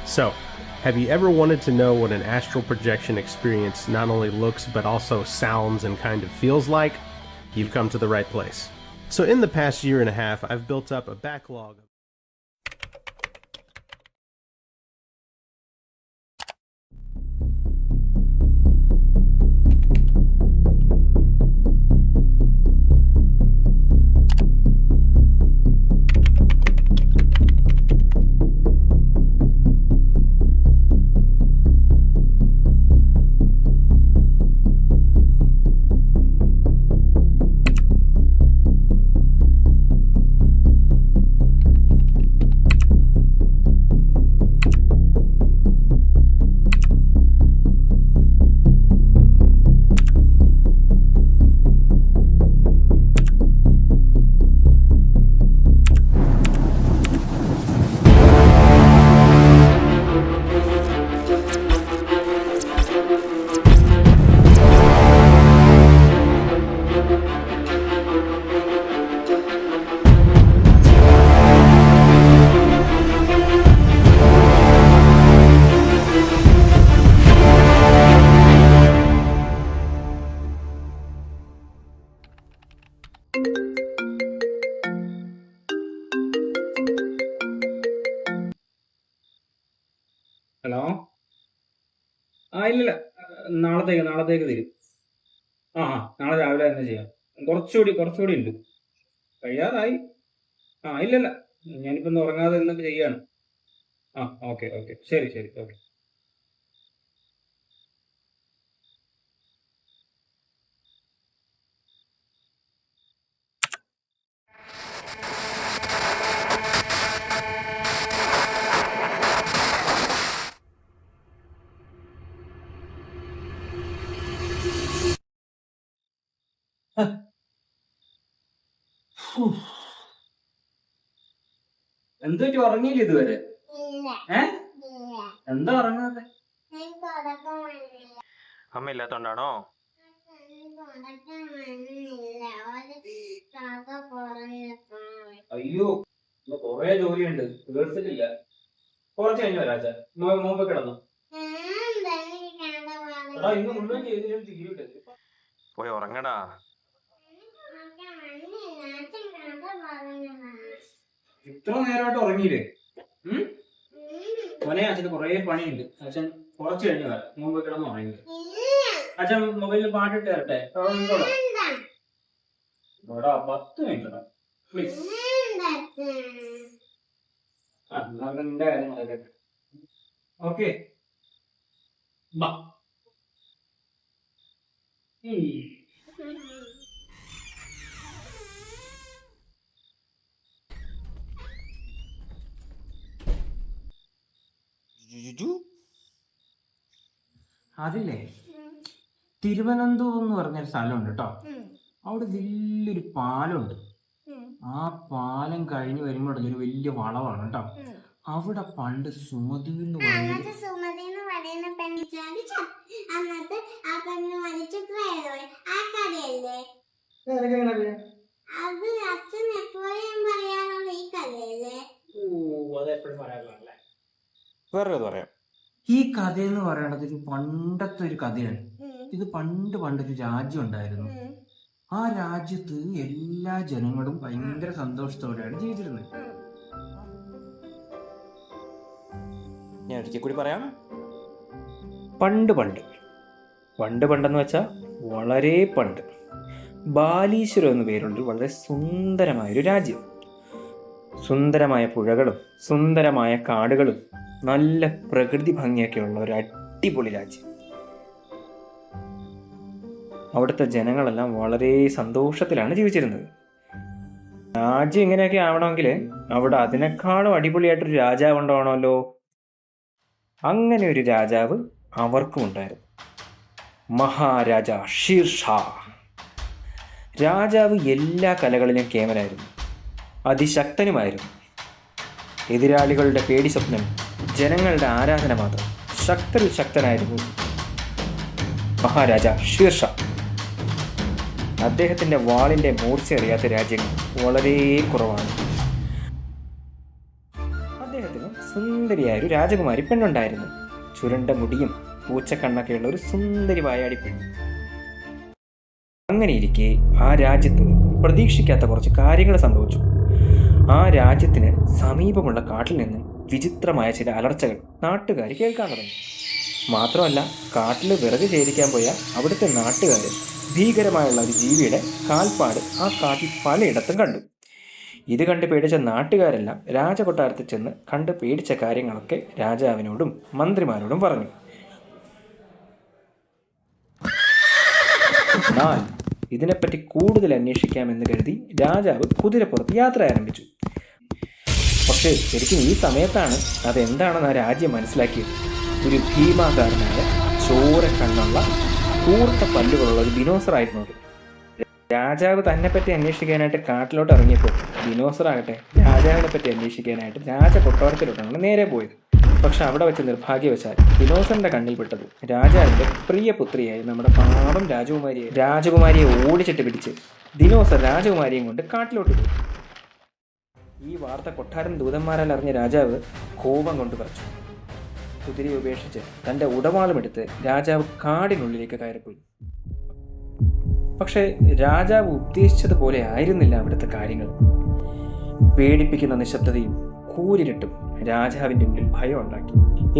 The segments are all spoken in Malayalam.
So, have you ever wanted to know what an astral projection experience not only looks but also sounds and kind of feels like? You've come to the right place. So in the past year and a half, I've built up a backlog. Hello. ഇല്ലില്ല, നാളത്തേക്ക് തരും. നാളെ രാവിലെ തന്നെ ചെയ്യാം. കുറച്ചുകൂടി ഉണ്ട്. കഴിയാറായി. ഇല്ലില്ല, ഞാനിപ്പോൾ ഒന്ന് ഉറങ്ങാതെ ഇരുന്നൊക്കെ ചെയ്യാണ്. ഓക്കെ, ശരി, ഓക്കെ. എന്തുപറ്റി, ഉറങ്ങിയില്ല ഇതുവരെ? എന്താ ഉറങ്ങാതെ? അമ്മ ഇല്ലാത്തോണ്ടാണോ? അയ്യോ, കൊറേ ജോലിയുണ്ട്, തീർത്തിട്ടില്ല. കുറച്ച് കഴിഞ്ഞു വരാച്ച. മുമ്പ് കിടന്നു. ഇന്ന് മുഴുവൻ ചെയ്തിട്ടും തീരൂല. പോയി ഉറങ്ങടാ. ഇത്ര നേരമായിട്ട് ഉറങ്ങിയില്ലേ? മോനെ, അച്ഛന് കൊറേ പണിയുണ്ട്. അച്ഛൻ കുറച്ച് കഴിഞ്ഞു വരാം. മുമ്പ് കിടന്ന് ഉറങ്ങി. അച്ഛൻ മൊബൈലിൽ പാട്ടിട്ട് തരട്ടെ? 10 മിനിറ്റ് പ്ലീസ്. നിന്റെ കാര്യം നടക്കട്ടെ. ഓക്കെ, ബാ. അതില്ലേ, തിരുവനന്തപുരം എന്ന് പറഞ്ഞൊരു സ്ഥലമുണ്ട് കേട്ടോ. അവിടെ വലിയൊരു പാലമുണ്ട്. ആ പാലം കഴിഞ്ഞ് വരുമ്പോഴൊരു ഒരു വലിയ വളവാണ് കേട്ടോ. അവിടെ പണ്ട് സുമതി എന്ന് പറയുന്നത് വേറെ പറയാം. ഈ കഥയെന്ന് പറയണത് ഒരു പണ്ടത്തെ ഒരു കഥയാണ്. ഇത് പണ്ടൊരു രാജ്യം ഉണ്ടായിരുന്നു. ആ രാജ്യത്ത് എല്ലാ ജനങ്ങളും ഭയങ്കര സന്തോഷത്തോടെയാണ് ജീവിച്ചിരുന്നത്. ഞാൻ ഒരിക്കൽ കൂടി പറയാം. പണ്ടെന്ന് വെച്ചാൽ വളരെ പണ്ട്, ബാലീശ്വരം എന്ന പേരുണ്ട് വളരെ സുന്ദരമായൊരു രാജ്യം. സുന്ദരമായ പുഴകളും സുന്ദരമായ കാടുകളും നല്ല പ്രകൃതി ഭംഗിയൊക്കെയുള്ള ഒരു അടിപൊളി രാജ്യം. അവിടുത്തെ ജനങ്ങളെല്ലാം വളരെ സന്തോഷത്തിലാണ് ജീവിച്ചിരുന്നത്. രാജ്യം ഇങ്ങനെയൊക്കെ ആവണമെങ്കിൽ അവിടെ അതിനേക്കാളും അടിപൊളിയായിട്ടൊരു രാജാവ് ഉണ്ടാവണമല്ലോ. അങ്ങനെ ഒരു രാജാവ് അവർക്കും ഉണ്ടായിരുന്നു, മഹാരാജ ഷീർഷാ. രാജാവ് എല്ലാ കലകളിലും കേമനായിരുന്നു, അതിശക്തനുമായിരുന്നു. എതിരാളികളുടെ പേടി സ്വപ്നം, ജനങ്ങളുടെ ആരാധന മാത്രം. ശക്തരിൽ ശക്തനായിരുന്നു മഹാരാജ ഷീർഷാ. അദ്ദേഹത്തിൻ്റെ വാളിൻ്റെ മൂർച്ച അറിയാത്ത രാജ്യങ്ങൾ വളരെ കുറവാണ്. അദ്ദേഹത്തിന് സുന്ദരിയായ ഒരു രാജകുമാരി പെണ്ണുണ്ടായിരുന്നു. ചുരുണ്ട മുടിയും പൂച്ചക്കണ്ണൊക്കെയുള്ള ഒരു സുന്ദരി വായാടി പെണ്ണ്. അങ്ങനെയിരിക്കെ ആ രാജ്യത്ത് പ്രതീക്ഷിക്കാത്ത കുറച്ച് കാര്യങ്ങൾ സംഭവിച്ചു. ആ രാജ്യത്തിന് സമീപമുള്ള കാട്ടിൽ നിന്നും വിചിത്രമായ ചില അലർച്ചകൾ നാട്ടുകാർ കേൾക്കാൻ തുടങ്ങി. മാത്രമല്ല, കാട്ടിൽ വിറക് ശേഖരിക്കാൻ പോയ അവിടുത്തെ നാട്ടുകാർ ഭീകരമായുള്ള ഒരു ജീവിയുടെ കാൽപ്പാട് ആ കാട്ടിൽ പലയിടത്തും കണ്ടു. ഇത് കണ്ട് പേടിച്ച നാട്ടുകാരെല്ലാം രാജകൊട്ടാരത്തിൽ ചെന്ന് കണ്ട് പേടിച്ച കാര്യങ്ങളൊക്കെ രാജാവിനോടും മന്ത്രിമാരോടും പറഞ്ഞു. എന്നാൽ ഇതിനെപ്പറ്റി കൂടുതൽ അന്വേഷിക്കാമെന്ന് കരുതി രാജാവ് കുതിരപ്പുറത്ത് യാത്ര ആരംഭിച്ചു. പക്ഷേ ശരിക്കും ഈ സമയത്താണ് അതെന്താണെന്ന് ആ രാജ്യം മനസ്സിലാക്കിയത്. ഒരു ഭീമാകാരനായ ചോര കണ്ണുള്ള കൂർത്ത പല്ലുകളുള്ള ഒരു ദിനോസറായിരുന്നു അത്. രാജാവ് തന്നെപ്പറ്റി അന്വേഷിക്കാനായിട്ട് കാട്ടിലോട്ട് ഇറങ്ങിയപ്പോൾ ദിനോസറാകട്ടെ രാജാവിനെ പറ്റി അന്വേഷിക്കാനായിട്ട് രാജകൊട്ടാരത്തിലോട്ടാണ് നേരെ പോയത്. പക്ഷെ അവിടെ വെച്ച് നിർഭാഗ്യവശാൽ ദിനോസറിന്റെ കണ്ണിൽപ്പെട്ടത് രാജാവിന്റെ പ്രിയ പുത്രിയായി നമ്മുടെ പാവം രാജകുമാരിയെ ഓടിച്ചിട്ട് പിടിച്ച് ദിനോസർ രാജകുമാരിയും കൊണ്ട് കാട്ടിലോട്ട് പോയി. ഈ വാർത്ത കൊട്ടാരൻ ദൂതന്മാരാൽ അറിഞ്ഞ രാജാവ് കോപം കൊണ്ട് പറിച്ചു. കുതിരയെ ഉപേക്ഷിച്ച് തന്റെ ഉടവാളുമെടുത്ത് രാജാവ് കാടിനുള്ളിലേക്ക് കയറിപ്പോയി. പക്ഷേ രാജാവ് ഉദ്ദേശിച്ചതുപോലെ ആയിരുന്നില്ല അവിടുത്തെ കാര്യങ്ങൾ. പേടിപ്പിക്കുന്ന നിശബ്ദതയും കൂരിരുട്ടും രാജാവിൻ്റെ ഉള്ളിൽ ഭയം ഉണ്ടാക്കി.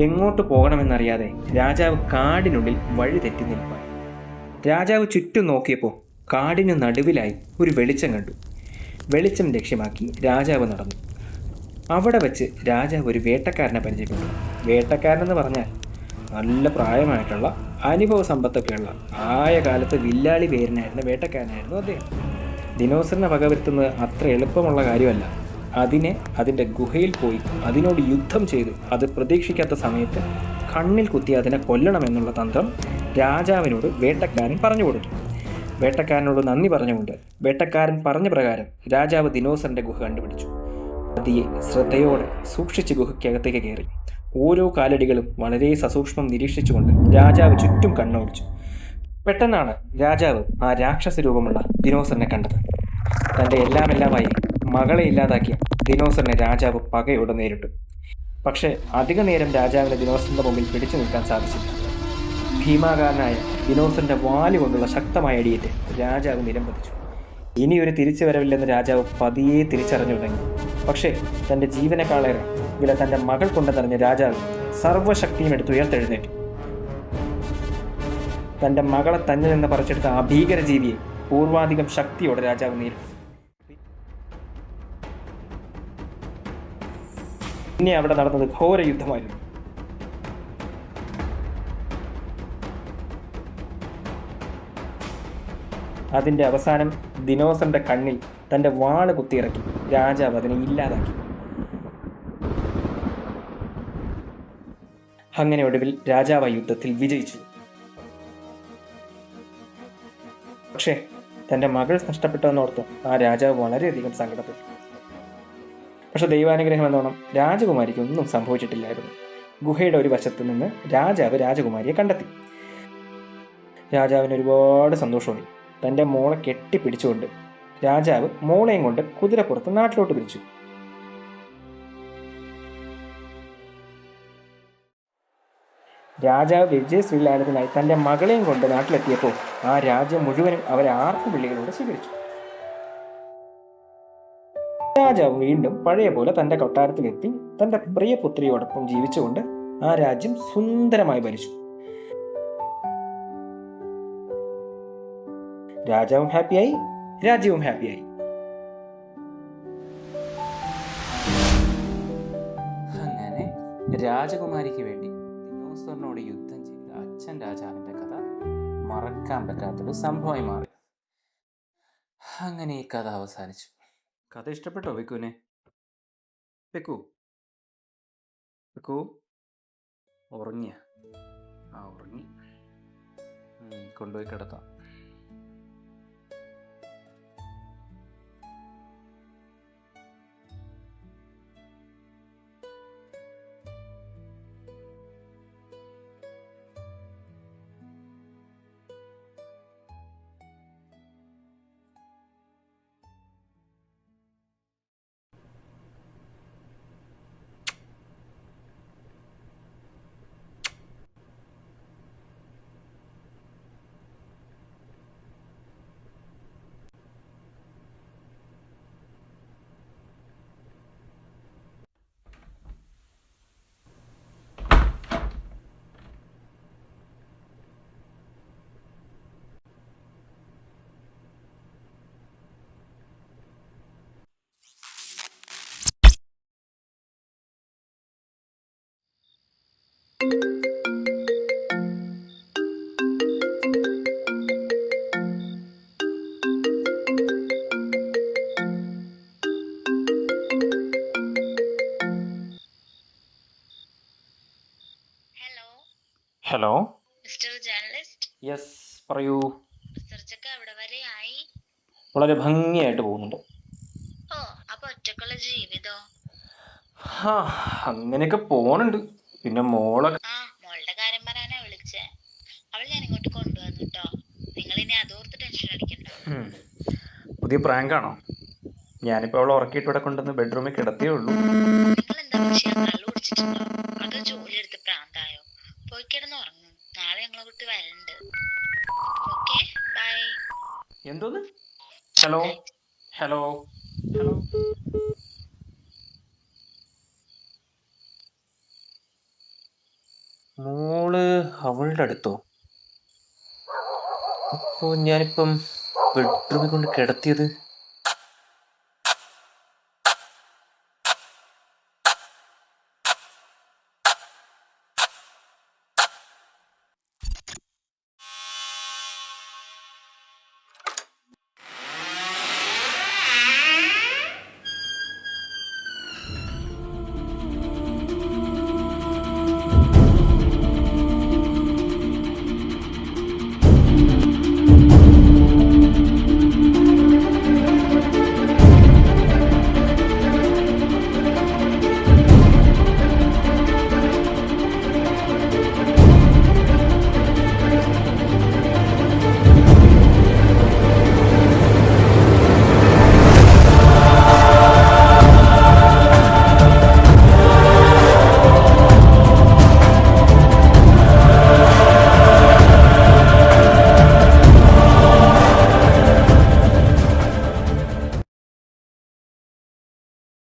എങ്ങോട്ട് പോകണമെന്നറിയാതെ രാജാവ് കാടിനുള്ളിൽ വഴി തെറ്റി നിൽപ്പായി. രാജാവ് ചുറ്റും നോക്കിയപ്പോൾ കാടിനു നടുവിലായി ഒരു വെളിച്ചം കണ്ടു. വെളിച്ചം ലക്ഷ്യമാക്കി രാജാവ് നടന്നു. അവിടെ വെച്ച് രാജാവ് ഒരു വേട്ടക്കാരനെ പരിചയപ്പെട്ടു. വേട്ടക്കാരനെന്ന് പറഞ്ഞാൽ നല്ല പ്രായമായിട്ടുള്ള അനുഭവ സമ്പത്തൊക്കെയുള്ള ആയ കാലത്ത് വില്ലാളി പേരിനായിരുന്ന വേട്ടക്കാരനായിരുന്നു അദ്ദേഹം. ദിനോസറിനെ വകവരുത്തുന്നത് അത്ര എളുപ്പമുള്ള കാര്യമല്ല. അതിൻ്റെ ഗുഹയിൽ പോയി അതിനോട് യുദ്ധം ചെയ്ത് അത് പ്രതീക്ഷിക്കാത്ത സമയത്ത് കണ്ണിൽ കുത്തി അതിനെ കൊല്ലണമെന്നുള്ള തന്ത്രം രാജാവിനോട് വേട്ടക്കാരൻ പറഞ്ഞു കൊടുത്തു. വേട്ടക്കാരനോട് നന്ദി പറഞ്ഞുകൊണ്ട് വേട്ടക്കാരൻ പറഞ്ഞ പ്രകാരം രാജാവ് ദിനോസറിൻ്റെ ഗുഹ കണ്ടുപിടിച്ചു. പതിയെ ശ്രദ്ധയോടെ സൂക്ഷിച്ച് ഗുഹയ്ക്കകത്തേക്ക് കയറി. ഓരോ കാലടികളും വളരെ സസൂക്ഷ്മം നിരീക്ഷിച്ചുകൊണ്ട് രാജാവ് ചുറ്റും കണ്ണോടിച്ചു. പെട്ടെന്നാണ് രാജാവ് ആ രാക്ഷസ രൂപമുള്ള ദിനോസറിനെ കണ്ടത്. തൻ്റെ എല്ലാമായി മകളെ ഇല്ലാതാക്കിയ ദിനോസറിനെ രാജാവ് പകയോടെ നേരിട്ടു. പക്ഷേ അധിക നേരം രാജാവിന് ദിനോസറിന്റെ മുമ്പിൽ പിടിച്ചു നിൽക്കാൻ സാധിച്ചില്ല. ഭീമാകാരനായ ദിനോസറിന്റെ വാല് കൊണ്ടുള്ള ശക്തമായ അടിയേറ്റ് രാജാവ് നിലംപതിച്ചു. ഇനിയൊരു തിരിച്ചു വരവില്ലെന്ന് രാജാവ് പതിയെ തിരിച്ചറിഞ്ഞു തുടങ്ങി. പക്ഷേ തൻ്റെ ജീവനേക്കാളേറെ വില തൻ്റെ മകൾ കൊണ്ടെന്നറിഞ്ഞ രാജാവ് സർവ്വശക്തിയും എടുത്ത് ഉയർത്തെഴുന്നേറ്റു. തൻ്റെ മകളെ തന്നിൽ നിന്ന് പറിച്ചെടുത്ത ആ ഭീകരജീവിയെ പൂർവാധികം ശക്തിയോടെ രാജാവ് നേരിട്ടു. പിന്നെ അവിടെ നടന്നത് ഘോര യുദ്ധമായിരുന്നു. അതിൻ്റെ അവസാനം ദിനോസറിന്റെ കണ്ണിൽ തൻ്റെ വാള് കുത്തിയിറക്കി രാജാവ് അതിനെ ഇല്ലാതാക്കി. അങ്ങനെ ഒടുവിൽ രാജാവ് ആ യുദ്ധത്തിൽ വിജയിച്ചു. പക്ഷേ തൻ്റെ മകൾ നഷ്ടപ്പെട്ടെന്നോർത്ത് ആ രാജാവ് വളരെയധികം സങ്കടപ്പെട്ടു. പക്ഷെ ദൈവാനുഗ്രഹം എന്നോണം രാജകുമാരിക്ക് ഒന്നും സംഭവിച്ചിട്ടില്ലായിരുന്നു. ഗുഹയുടെ ഒരു വശത്ത് നിന്ന് രാജാവ് രാജകുമാരിയെ കണ്ടെത്തി. രാജാവിന് ഒരുപാട് സന്തോഷമായി. തൻ്റെ മോളെ കെട്ടിപ്പിടിച്ചുകൊണ്ട് രാജാവ് മോളെയും കൊണ്ട് കുതിരപ്പുറത്ത് നാട്ടിലോട്ട് തിരിച്ചു. രാജാവ് വിജയശ്രീലാളിതനായി തൻ്റെ മകളെയും കൊണ്ട് നാട്ടിലെത്തിയപ്പോൾ ആ രാജ്യം മുഴുവനും അവരെ ആർപ്പുവിളികളോട് സ്വീകരിച്ചു. രാജാവ് വീണ്ടും പഴയ പോലെ തൻ്റെ കൊട്ടാരത്തിലെത്തി തൻ്റെ പ്രിയ പുത്രിയോടൊപ്പം ജീവിച്ചുകൊണ്ട് ആ രാജ്യം സുന്ദരമായി ഭരിച്ചു. രാജാവും ഹാപ്പിയായി, രാജ്യവും ഹാപ്പിയായി. അങ്ങനെ രാജകുമാരിക്ക് വേണ്ടി ദിനോസറിനോട് യുദ്ധം ചെയ്ത അച്ഛൻ രാജാവിൻ്റെ കഥ മറക്കാൻ പറ്റാത്തൊരു സംഭവമായി മാറി. അങ്ങനെ ഈ കഥ അവസാനിച്ചു. കഥ ഇഷ്ടപ്പെട്ടോ വെക്കുവിനെ? വെക്കൂ ഉറങ്ങിയ ഉറങ്ങി. കൊണ്ടുപോയി കിടത്താം. Hello hello. Mister journalist. Yes, പറയൂ. റിസർച്ച് ഒക്കെ എവിടെ വരെ ആയി? വളരെ ഭംഗിയായിട്ട് പോകുന്നുണ്ട്. ഓ, അപ്പൊ ഒറ്റക്കുള്ള ജീവിതോ? ആ, അങ്ങനെയൊക്കെ പോണുണ്ട്. പിന്നെ മോളൊക്കെ. ആ, മോളുടെ കാര്യം പറയാനാ വിളിച്ചേ. അവൾ ഞാൻ ഇങ്ങോട്ട് കൊണ്ടുവന്നു കേട്ടോ. നിങ്ങൾ ഇനി അതോർത്ത് ടെൻഷൻ അടിക്കണ്ട. പുതിയ പ്രാങ്കാണോ? ഞാനിപ്പോൾ അവളെ ഉറക്കിയിട്ട് ഇവിടെ കൊണ്ടുവന്ന് ബെഡ്റൂമിൽ കിടത്തിയേ ഉള്ളൂ. നിങ്ങൾ എന്താ പക്ഷേ കള്ളു കുടിച്ചിട്ടുണ്ടോ? അതോ ജോലി എടുത്ത് പ്രാന്തായോ? പോയി കിടന്ന് ഉറങ്ങും. നാളെ ഞങ്ങളെ കുട്ടി വരണ്ട്. Okay, bye. എന്തോന്ന്? Hello hello hello. മോള് അവളുടെ അടുത്തോ? അപ്പോൾ ഞാനിപ്പം ബെഡ്റൂമിൽ കൊണ്ട് കിടത്തിയത്